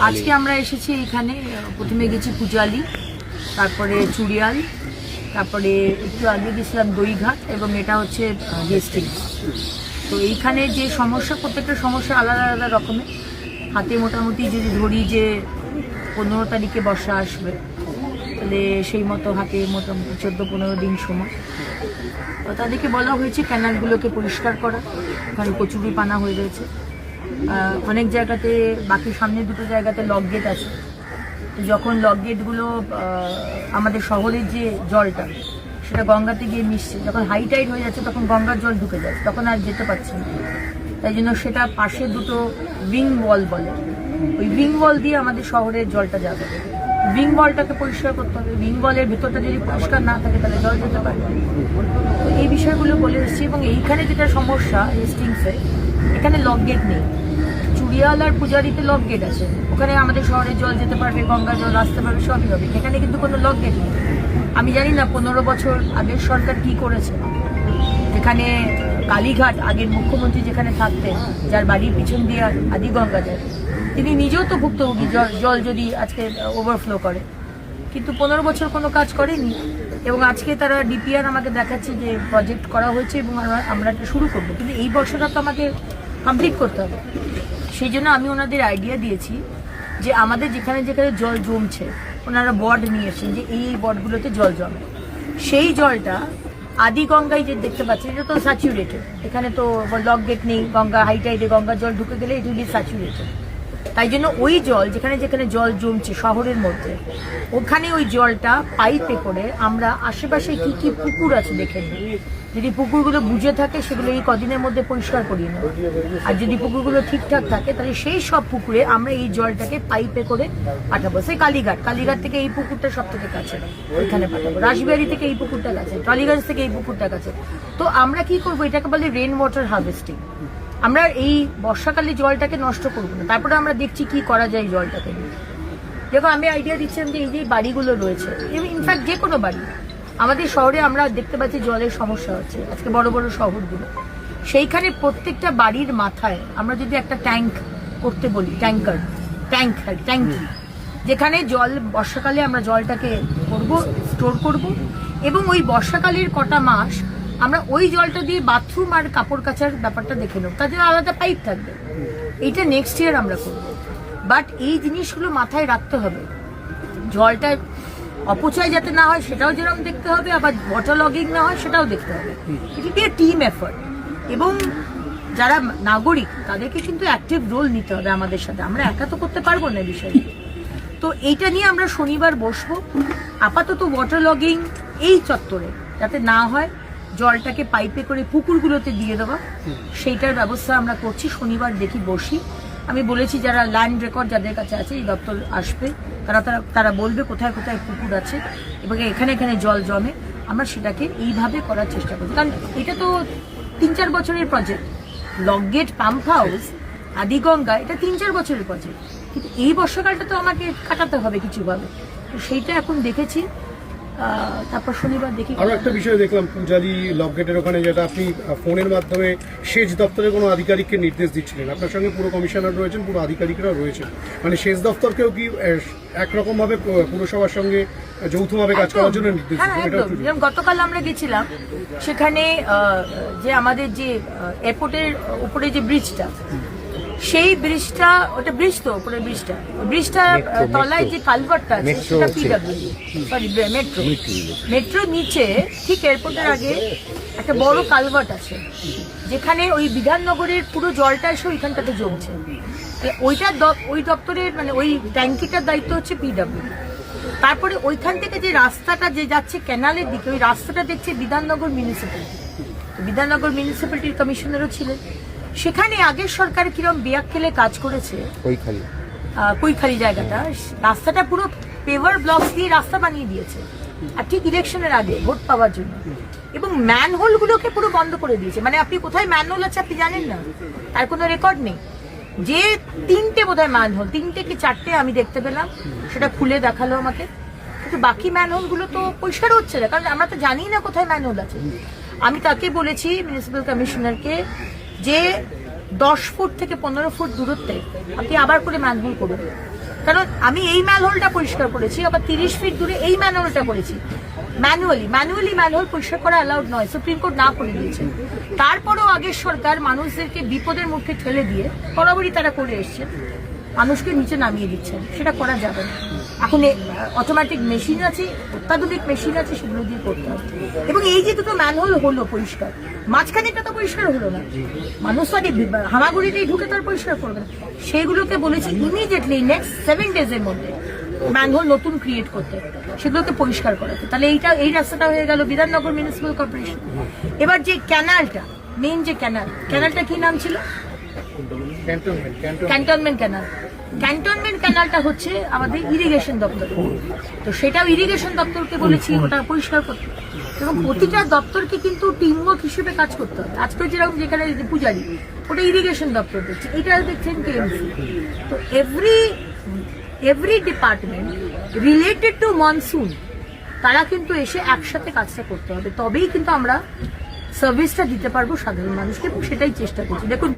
আজকে আমরা এসেছি এখানে, প্রথমে গেছি পূজালি, তারপরে চুড়িয়াল, তারপরে একটু আগে গেছিলাম দইঘাট এবং এটা হচ্ছে হেস্টিংস। তো এইখানে যে সমস্যা, প্রত্যেকটা সমস্যা আলাদা আলাদা রকমের। হাতে মোটামুটি যদি ধরি যে 15 তারিখে বর্ষা আসবে, তাহলে সেই মতো হাতে মোটামুটি 14-15 দিন সময়। তো তাদেরকে বলা হয়েছে ক্যানালগুলোকে পরিষ্কার করা, ওখানে কচুরি পানা হয়ে রয়েছে। অনেক জায়গাতে, বাকি সামনে দুটো জায়গাতে লক গেট আছে। তো যখন লক গেটগুলো আমাদের শহরের যে জলটা সেটা গঙ্গাতে গিয়ে মিশছে, যখন হাই টাইড হয়ে যাচ্ছে তখন গঙ্গার জল ঢুকে যায়, তখন আর যেতে পারছে না। তাই জন্য সেটা পাশে দুটো উইং ওয়াল বলে, ওই উইং ওয়াল দিয়ে আমাদের শহরের জলটা যাবে। উইং ওয়ালটাকে পরিষ্কার করতে হবে। উইং ওয়ালের ভেতরটা যদি পরিষ্কার না থাকে তাহলে জল যেতে পারে। তো এই বিষয়গুলো বলে এসেছি। এবং এইখানে যেটা সমস্যা হেস্টিংসে, এখানে লক গেট নেই। চুড়িয়াল আর পূজারিতে লক গেট আছে, ওখানে আমাদের শহরের জল যেতে পারবে, গঙ্গা জল আসতে পারবে, সবই হবে। এখানে কিন্তু কোনো লক গেট নেই। আমি জানি না 15 বছর আগের সরকার কি করেছে। যেখানে কালীঘাট, আগের মুখ্যমন্ত্রী যেখানে থাকতেন, যার বাড়ির পিছন দিয়ে আদি গঙ্গা যায়, তিনি নিজেও তো ভুক্তভোগী জল যদি আজকে ওভারফ্লো করে। কিন্তু 15 বছর কোনো কাজ করেনি। এবং আজকে তারা ডিপিআর আমাকে দেখাচ্ছে যে প্রজেক্ট করা হয়েছে এবং আমরা এটা শুরু করবো, কিন্তু এই বর্ষটা তো আমাকে কমপ্লিট করতে হবে। সেই জন্য আমি ওনাদের আইডিয়া দিয়েছি যে আমাদের যেখানে যেখানে জল জমছে, ওনারা বড নিয়ে এসেছেন যে এই বডগুলোতে জল জমে। সেই জলটা আদি গঙ্গায় যে দেখতে পাচ্ছি, এটা তো স্যাচুরেটেড। এখানে তো লক গেট নেই, গঙ্গা হাই টাইডে গঙ্গার জল ঢুকে গেলে ইট উইল বি স্যাচুরেটেড। তাই জন্য ওই জল যেখানে যেখানে জল জমছে শহরের মধ্যে, ওখানে ওই জলটা পাইপে করে আমরা আশেপাশে কি কি পুকুর আছে দেখে নিই। যদি পুকুরগুলো বুঝে থাকে সেগুলো এই কদিনের মধ্যে পরিষ্কার করিয়ে নেব। আর যদি পুকুরগুলো ঠিকঠাক থাকে তাহলে সেই সব পুকুরে আমরা এই জলটাকে পাইপে করে পাঠাবো। সেই কালীঘাট থেকে এই পুকুরটা সব থেকে কাছে, ওইখানে পাঠাবো। রাসবিহারি থেকে এই পুকুরটা কাছে, টলিগঞ্জ থেকে এই পুকুরটা কাছে। তো আমরা কি করবো, এটাকে বলে রেন ওয়াটার হারভেস্টিং। আমরা এই বর্ষাকালে জলটাকে নষ্ট করবো না, তারপরে আমরা দেখছি কি করা যায় জলটাকে নিয়ে। দেখো, আমি আইডিয়া দিচ্ছিলাম যে এই যে বাড়িগুলো রয়েছে, ইনফ্যাক্ট যে কোনো বাড়ি আমাদের শহরে আমরা দেখতে পাচ্ছি জলের সমস্যা হচ্ছে আজকে বড় বড় শহরগুলো। সেইখানে প্রত্যেকটা বাড়ির মাথায় আমরা যদি একটা ট্যাঙ্ক করতে বলি, ট্যাঙ্কি, যেখানে জল বর্ষাকালে আমরা জলটাকে স্টোর করব এবং ওই বর্ষাকালের কটা মাস আমরা ওই জলটা দিয়ে বাথরুম আর কাপড় কাচার ব্যাপারটা দেখে নেব। তার জন্য আলাদা পাইপ থাকবে। এইটা নেক্সট ইয়ার আমরা করব। বাট এই জিনিসগুলো মাথায় রাখতে হবে, জলটা অপচয় যাতে না হয় সেটাও যেরকম দেখতে হবে, আবার ওয়াটার লগিং না হয় সেটাও দেখতে হবে। It B A team effort. এবং যারা নাগরিক তাদেরকে কিন্তু অ্যাক্টিভ রোল নিতে হবে আমাদের সাথে, আমরা একা তো করতে পারবো না বিষয়টা। তো এইটা নিয়ে আমরা শনিবার বসবো। আপাতত ওয়াটার লগিং এই চত্বরে যাতে না হয়, জলটাকে পাইপে করে পুকুরগুলোতে দিয়ে দেওয়া, সেইটার ব্যবস্থা আমরা করছি। শনিবার দেখি বসি। আমি বলেছি যারা ল্যান্ড রেকর্ড যাদের কাছে আছে, এই দপ্তর আসবে, তারা বলবে কোথায় কোথায় পুকুর আছে এবং এখানে এখানে জল জমে। আমরা সেটাকে এইভাবে করার চেষ্টা করছি, কারণ এটা তো 3-4 বছরের project. Lock gate, pump house, Adiganga, এটা 3-4 বছরের প্রজেক্ট। কিন্তু এই বর্ষাকালটা তো আমাকে কাটাতে হবে কিছুভাবে। তো সেইটা এখন দেখেছি। তারপর শনিবার দেখি। আরো একটা বিষয় দেখলাম, পূজারি লক গেটের ওখানে, যেটা আপনি ফোনের মাধ্যমে সেচ দপ্তরের কোনো আধিকারিককে নির্দেশ দিচ্ছিলেন। আপনার সঙ্গে পুরো কমিশনার রয়েছেন, পুরো আধিকারিকরা রয়েছেন, মানে সেচ দপ্তরকেও কি একরকম ভাবে পুরসভার সঙ্গে যৌথভাবে কাজ করার জন্য নির্দেশ দিচ্ছেন? গতকাল আমরা গেছিলাম, সেখানে যে আমাদের যে এয়ারপোর্টের উপরে যে ব্রিজটা, সেই ব্রিজটা, ওটা ব্রিজ তো উপরে ব্রিজটা তলায় যে কালভার্টটা আছে সেটা পিডব্লিউডি, সরি মেট্রো নিচে ঠিক এয়ারপোর্টের আগে একটা বড় কালভার্ট আছে, যেখানে ওই বিধাননগরের পুরো জলটা এসে ওইখানটাতে জমছে। ওই দপ্তরের মানে ওই ট্যাঙ্কিটার দায়িত্ব হচ্ছে পিডব্লিউডি। তারপরে ওইখান থেকে যে রাস্তাটা যে যাচ্ছে ক্যানালের দিকে, ওই রাস্তাটা দেখছে বিধাননগর মিউনিসিপ্যালিটির কমিশনারও ছিলেন। সেখানে আগের সরকার কিরম বেয়াক্কেলে কাজ করেছে, কৈখালি জায়গাটা, রাস্তাটা পুরো পেভার ব্লক দিয়ে রাস্তা বানিয়ে দিয়েছে, আর ঠিক ইলেকশনের আগে ভোট পাওয়ার জন্য। এবং ম্যানহোল গুলোকে পুরো বন্ধ করে দিয়েছে। মানে আপনি কোথায় ম্যানহোল আছে আপনি জানেন না, তার কোনো রেকর্ড নেই। যে 3টে বোধহয় ম্যানহোল, 3টে কি 4টে আমি দেখতে পেলাম, সেটা খুলে দেখালো আমাকে। কিন্তু বাকি ম্যানহোল গুলো তো পরিষ্কার হচ্ছে না, কারণ আমরা তো জানি না কোথায় ম্যানহোল আছে। আমি তাকে বলেছি, মিউনিসিপ্যাল কমিশনারকে, যে 10 ফুট থেকে 15 ফুট দূরত্বে আপনি আবার করে ম্যানহোল করুন। কারণ আমি এই ম্যানহোলটা পরিষ্কার করেছি, আবার 30 ফিট দূরে এই ম্যানহোলটা করেছি। ম্যানুয়ালি ম্যানহোল পরিষ্কার করা অ্যালাউড নয়, সুপ্রিম কোর্ট না করে দিয়েছে। তারপরেও আগের সরকার মানুষদেরকে বিপদের মুখে ঠেলে দিয়ে বরাবরই তারা করে এসছে, মানুষকে নিচে নামিয়ে দিচ্ছেন। সেটা করা যাবে না। এখন অটোমেটিক মেশিন আছে, অত্যাধুনিক মেশিন আছে, সেগুলো দিয়ে করতে হবে। এবং এই যে দুটো ম্যানহোল হলো পরিষ্কার, মাঝখানেটা তো পরিষ্কার হলো না, মানুষ তো আগে হামাগুড়িতেই ঢুকে তার পরিষ্কার করবে না। সেগুলোকে বলেছি ইমিডিয়েটলি নেক্সট 7 ডেজের মধ্যে ম্যানহোল নতুন ক্রিয়েট করতে, সেগুলোকে পরিষ্কার করাতে। তাহলে এই রাস্তাটা হয়ে গেল বিধাননগর মিউনিসিপ্যাল কর্পোরেশন। এবার যে ক্যানালটা, মেইন যে ক্যানালটা কি নাম ছিল? ক্যান্টনমেন্ট ক্যানালটা হচ্ছে আমাদের ইরিগেশন দপ্তর। তো সেটাও ইরিগেশন দপ্তরকে বলেছি ওটা পরিষ্কার করতে। এবং প্রতিটা দপ্তরকে কিন্তু টিমওয়ার্ক হিসেবে কাজ করতে হবে। আজকে যেরকম যেখানে পূজারি, ওটা ইরিগেশন দপ্তর দেখছে, এটা দেখছেন কেএমসি। তো every department related to monsoon তারা কিন্তু এসে একসাথে কাজটা করতে হবে, তবেই কিন্তু আমরা সার্ভিসটা দিতে পারবো সাধারণ মানুষকে, এবং সেটাই চেষ্টা করছি। দেখুন